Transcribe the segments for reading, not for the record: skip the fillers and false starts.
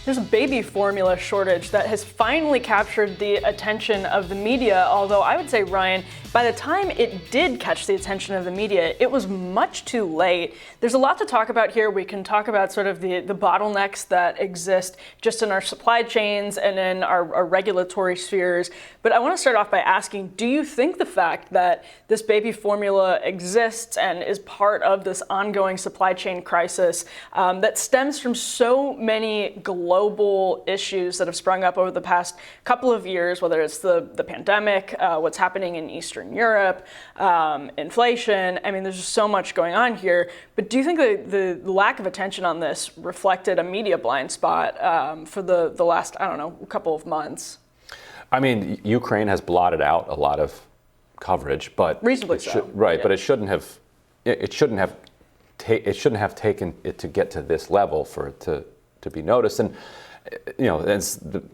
There's a baby formula shortage that has finally captured the attention of the media, although I would say, Ryan, by the time it did catch the attention of the media, it was much too late. There's a lot to talk about here. We can talk about sort of the bottlenecks that exist just in our supply chains and in our regulatory spheres. But I want to start off by asking, do you think the fact that this baby formula exists and is part of this ongoing supply chain crisis that stems from so many global issues that have sprung up over the past couple of years, whether it's the pandemic, what's happening in Eastern Europe, inflation. I mean, there's just so much going on here. But do you think the lack of attention on this reflected a media blind spot for the last, I don't know, couple of months? I mean, Ukraine has blotted out a lot of coverage, but reasonably so. Right, yeah. But it shouldn't have taken it to get to this level for it to be noticed. And it's the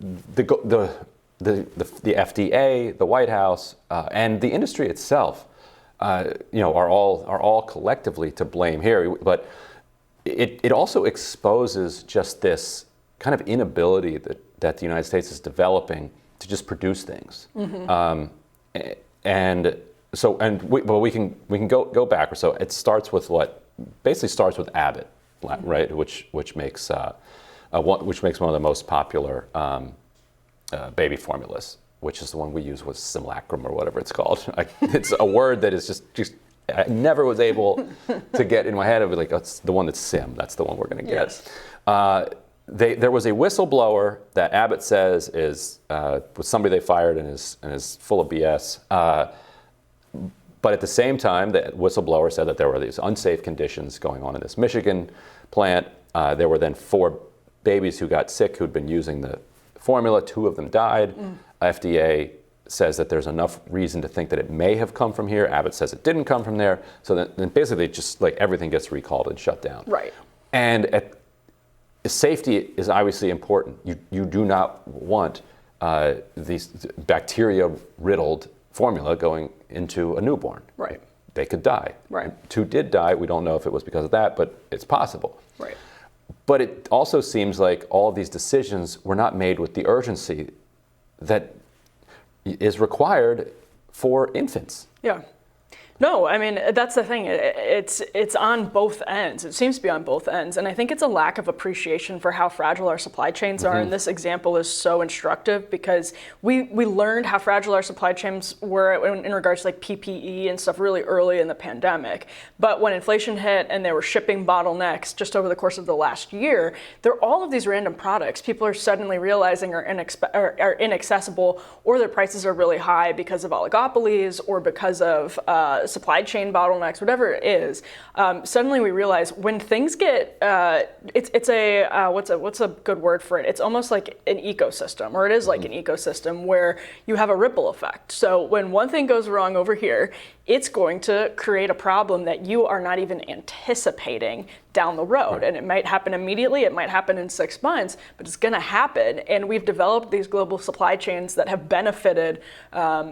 FDA, the White House, and the industry itself, are all collectively to blame here. But it also exposes just this kind of inability that the United States is developing to just produce things. Mm-hmm. But we can go backwards. So it starts with Abbott, right? Which makes one of the most popular baby formulas, which is the one we use with simulacrum or whatever it's called. It's a word that is just I never was able to get in my head. I was like, that's the one that's sim. That's the one we're going to get. Yes. There was a whistleblower that Abbott says was somebody they fired and is full of BS. But at the same time, the whistleblower said that there were these unsafe conditions going on in this Michigan plant. There were then 4 babies who got sick who'd been using the formula. 2 of them died. FDA says that there's enough reason to think that it may have come from here. Abbott says it didn't come from there. So then basically just like everything gets recalled and shut down. Right. And safety is obviously important. You do not want these bacteria-riddled formula going into a newborn. Right. They could die. Right. 2 did die. We don't know if it was because of that, but it's possible. Right. But it also seems like all of these decisions were not made with the urgency that is required for infants. Yeah. No, I mean, that's the thing. It's on both ends. It seems to be on both ends. And I think it's a lack of appreciation for how fragile our supply chains are. And this example is so instructive because we learned how fragile our supply chains were in regards to like PPE and stuff really early in the pandemic. But when inflation hit and there were shipping bottlenecks just over the course of the last year, there are all of these random products people are suddenly realizing are inaccessible, or their prices are really high because of oligopolies or because of supply chain bottlenecks, whatever it is. Suddenly we realize when things get, what's a good word for it? It's almost like an ecosystem, or it is like an ecosystem where you have a ripple effect. So when one thing goes wrong over here, it's going to create a problem that you are not even anticipating down the road. Right. And it might happen immediately, it might happen in 6 months, but it's going to happen. And we've developed these global supply chains that have benefited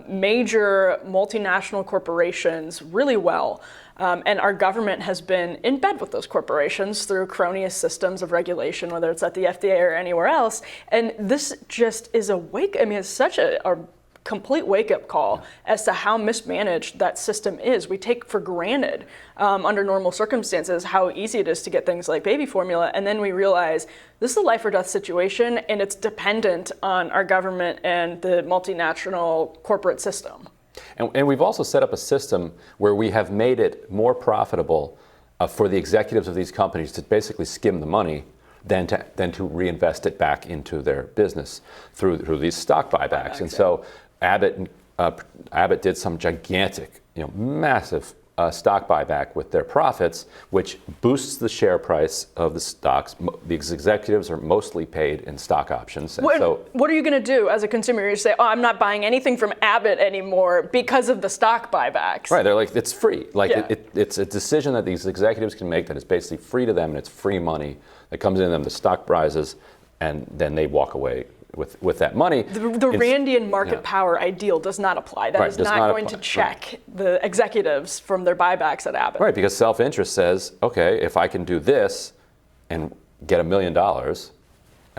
major multinational corporations really well. And our government has been in bed with those corporations through cronyist systems of regulation, whether it's at the FDA or anywhere else. And this just is it's such a complete wake-up call as to how mismanaged that system is. We take for granted under normal circumstances how easy it is to get things like baby formula, and then we realize this is a life or death situation and it's dependent on our government and the multinational corporate system. And we've also set up a system where we have made it more profitable for the executives of these companies to basically skim the money than to reinvest it back into their business through these stock buybacks. And so Abbott did some gigantic, massive stock buyback with their profits, which boosts the share price of the stocks. The executives are mostly paid in stock options. And what are you going to do as a consumer? You say, I'm not buying anything from Abbott anymore because of the stock buybacks. Right. They're like, it's free. It's a decision that these executives can make that is basically free to them, and it's free money that comes into them. The stock rises, and then they walk away with that money. The Randian market power ideal does not apply. That is not going to check the executives from their buybacks at Abbott. Right, because self-interest says, okay, if I can do this and get $1 million,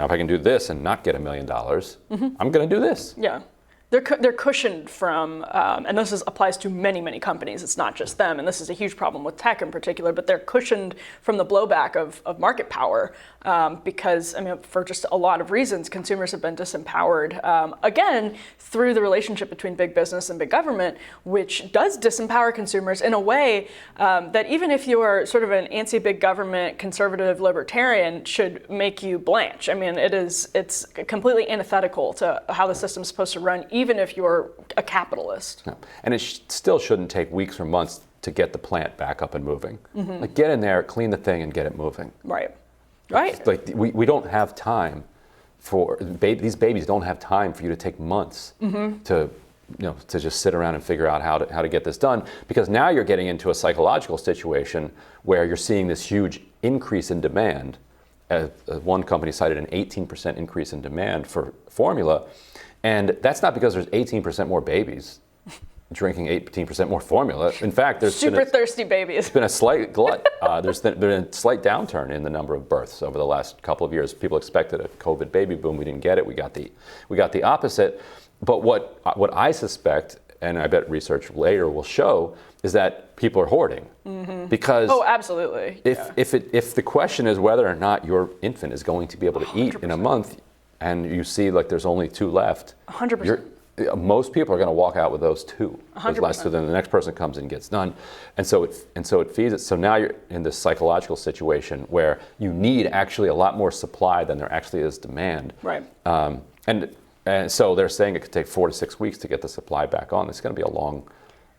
Now, if I can do this and not get $1 million, I'm going to do this. Yeah. They're cushioned from, and this applies to many, many companies. It's not just them, and this is a huge problem with tech in particular, but they're cushioned from the blowback of market power because, I mean, for just a lot of reasons, consumers have been disempowered, again, through the relationship between big business and big government, which does disempower consumers in a way that even if you are sort of an anti-big government, conservative libertarian, should make you blanch. I mean, it's completely antithetical to how the system's supposed to run, even if you're a capitalist. Yeah. And it still shouldn't take weeks or months to get the plant back up and moving. Like, get in there, clean the thing, and get it moving. Right. Right. Like, we don't have time for, these babies don't have time for you to take months to just sit around and figure out how to get this done, because now you're getting into a psychological situation where you're seeing this huge increase in demand. One company cited an 18% increase in demand for formula. And that's not because there's 18% more babies drinking 18% more formula. In fact, there's thirsty babies. It's been a slight glut. There's been a slight downturn in the number of births over the last couple of years. People expected a COVID baby boom. We didn't get it. We got the opposite. But what I suspect, and I bet research later will show, is that people are hoarding. Because absolutely. If the question is whether or not your infant is going to be able to eat in a month, and you see like there's only 2 left, 100%. Most people are going to walk out with those 2. 100%. So then the next person comes and gets done, and so it feeds it. So now you're in this psychological situation where you need actually a lot more supply than there actually is demand. Right. And so they're saying it could take 4 to 6 weeks to get the supply back on. It's going to be a long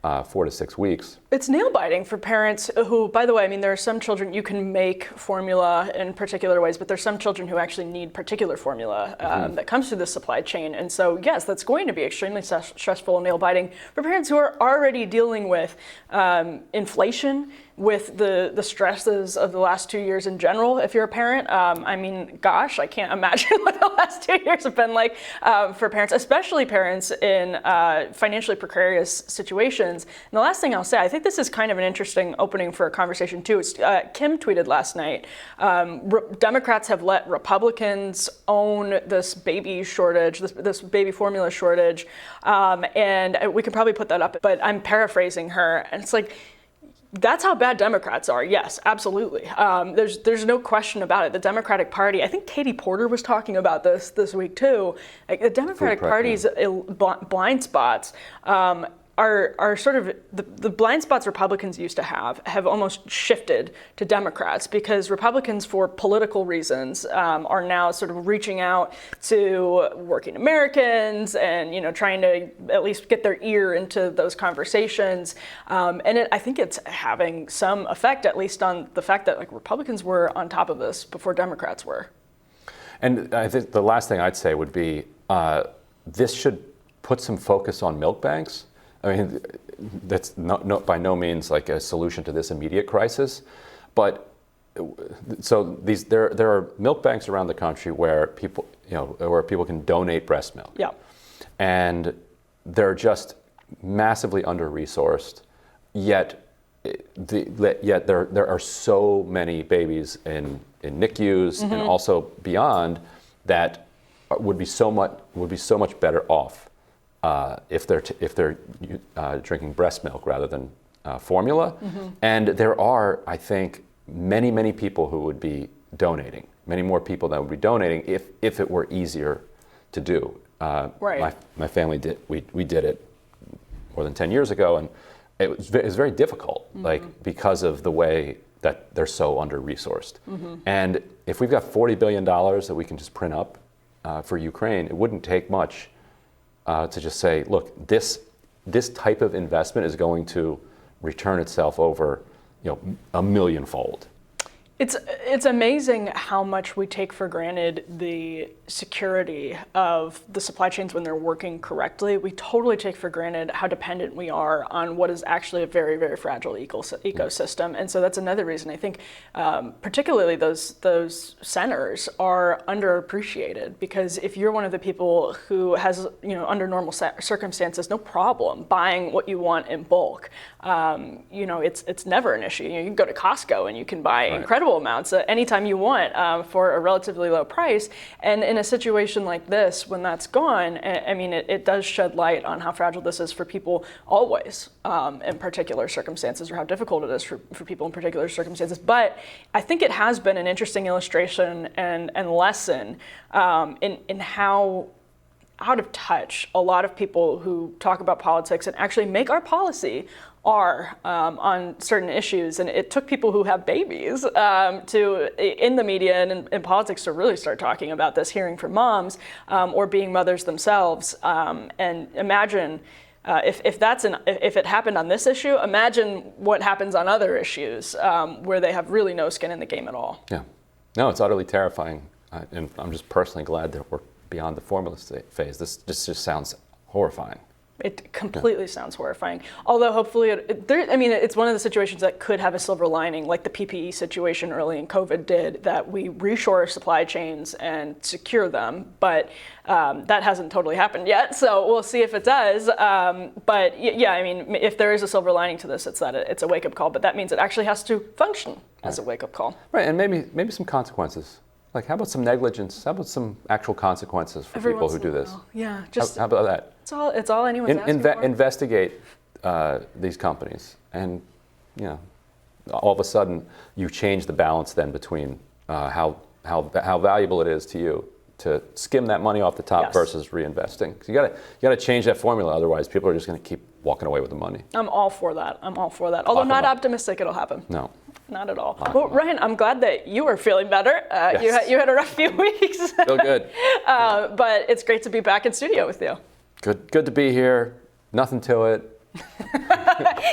4 to 6 weeks. It's nail biting for parents who, by the way, I mean, there are some children you can make formula in particular ways, but there's some children who actually need particular formula that comes through the supply chain. And so, yes, that's going to be extremely stressful and nail biting for parents who are already dealing with inflation, with the stresses of the last 2 years in general. If you're a parent, I mean, gosh, I can't imagine what the last 2 years have been like for parents, especially parents in financially precarious situations. And the last thing I'll say, I think this is kind of an interesting opening for a conversation too. It's, Kim tweeted last night, Democrats have let Republicans own this baby shortage, this baby formula shortage, and we could probably put that up, but I'm paraphrasing her, and it's like, that's how bad Democrats are. Yes, absolutely. There's no question about it. The Democratic Party, I think Katie Porter was talking about this week too. Like, the Democratic Party's blind spots are sort of the blind spots Republicans used to have almost shifted to Democrats, because Republicans, for political reasons, are now sort of reaching out to working Americans and trying to at least get their ear into those conversations. And I think it's having some effect, at least on the fact that like Republicans were on top of this before Democrats were. And I think the last thing I'd say would be this should put some focus on milk banks. I mean, that's by no means like a solution to this immediate crisis, but so there are milk banks around the country where people can donate breast milk. Yeah. And they're just massively under-resourced. Yet there are so many babies in NICUs and also beyond that would be so much better off if they're drinking breast milk rather than formula. And there are, I think, many people who would be donating, many more people that would be donating if it were easier to do. Right. My family did. We did it more than 10 years ago, and it was very difficult, like because of the way that they're so under-resourced. And if we've got $40 billion that we can just print up for Ukraine, it wouldn't take much to just say, look, this type of investment is going to return itself over, a millionfold. It's amazing how much we take for granted the security of the supply chains when they're working correctly. We totally take for granted how dependent we are on what is actually a very, very fragile ecosystem. And so that's another reason I think particularly those centers are underappreciated, because if you're one of the people who has, under normal circumstances, no problem buying what you want in bulk, it's never an issue. You can go to Costco and you can buy incredible incredible amounts anytime you want for a relatively low price. And in a situation like this, when that's gone, I mean, it does shed light on how fragile this is for people always in particular circumstances, or how difficult it is for people in particular circumstances. But I think it has been an interesting illustration and lesson in how out of touch a lot of people who talk about politics and actually make our policy are on certain issues. And it took people who have babies in the media and in politics to really start talking about this, hearing from moms or being mothers themselves. And imagine if it happened on this issue, imagine what happens on other issues where they have really no skin in the game at all. Yeah. No, it's utterly terrifying. And I'm just personally glad that we're beyond the formula phase. This just sounds horrifying. It completely sounds horrifying. Although hopefully, it's one of the situations that could have a silver lining, like the PPE situation early in COVID did, that we reshore supply chains and secure them. But that hasn't totally happened yet, so we'll see if it does. But yeah, I mean, if there is a silver lining to this, it's that it's a wake-up call. But that means it actually has to function as a wake-up call. Right, and maybe some consequences. Like, how about some negligence? How about some actual consequences for people who do this? Yeah, just how about that? It's all anyone's asking for. Investigate these companies, and all of a sudden you change the balance then between how valuable it is to you to skim that money off the top versus reinvesting. 'Cause you gotta change that formula, otherwise people are just going to keep walking away with the money. I'm all for that. Although not optimistic it'll happen. No. Not at all. Well, Ryan, I'm glad that you are feeling better. Yes. You had a rough few weeks. Feel good. But it's great to be back in studio with you. Good to be here. Nothing to it.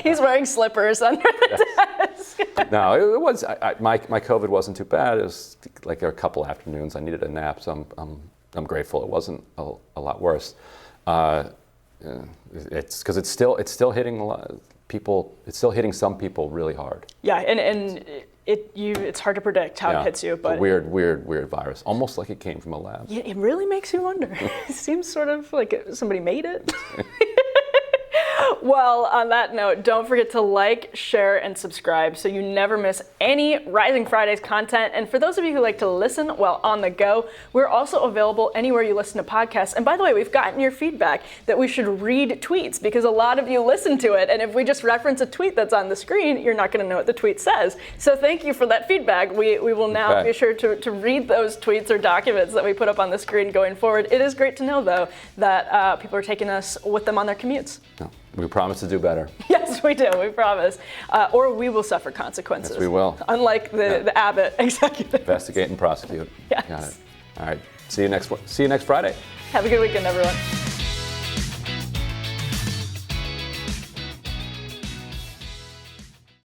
He's wearing slippers under the desk. No, it was. My COVID wasn't too bad. It was like a couple afternoons. I needed a nap, so I'm grateful it wasn't a lot worse. It's because it's still hitting a lot of people. It's still hitting some people really hard. Yeah, and it's hard to predict how it hits you, but it's a weird virus, almost like it came from a lab. Yeah, it really makes you wonder. It seems sort of like somebody made it. Well, on that note, don't forget to like, share, and subscribe so you never miss any Rising Fridays content. And for those of you who like to listen while on the go, we're also available anywhere you listen to podcasts. And by the way, we've gotten your feedback that we should read tweets because a lot of you listen to it. And if we just reference a tweet that's on the screen, you're not going to know what the tweet says. So thank you for that feedback. We will now be sure to read those tweets or documents that we put up on the screen going forward. It is great to know, though, that people are taking us with them on their commutes. No. We promise to do better. Yes, we do. We promise. Or we will suffer consequences. Yes, we will. Unlike the Abbott executive. Investigate and prosecute. Yes. Got it. All right. See you next Friday. Have a good weekend, everyone.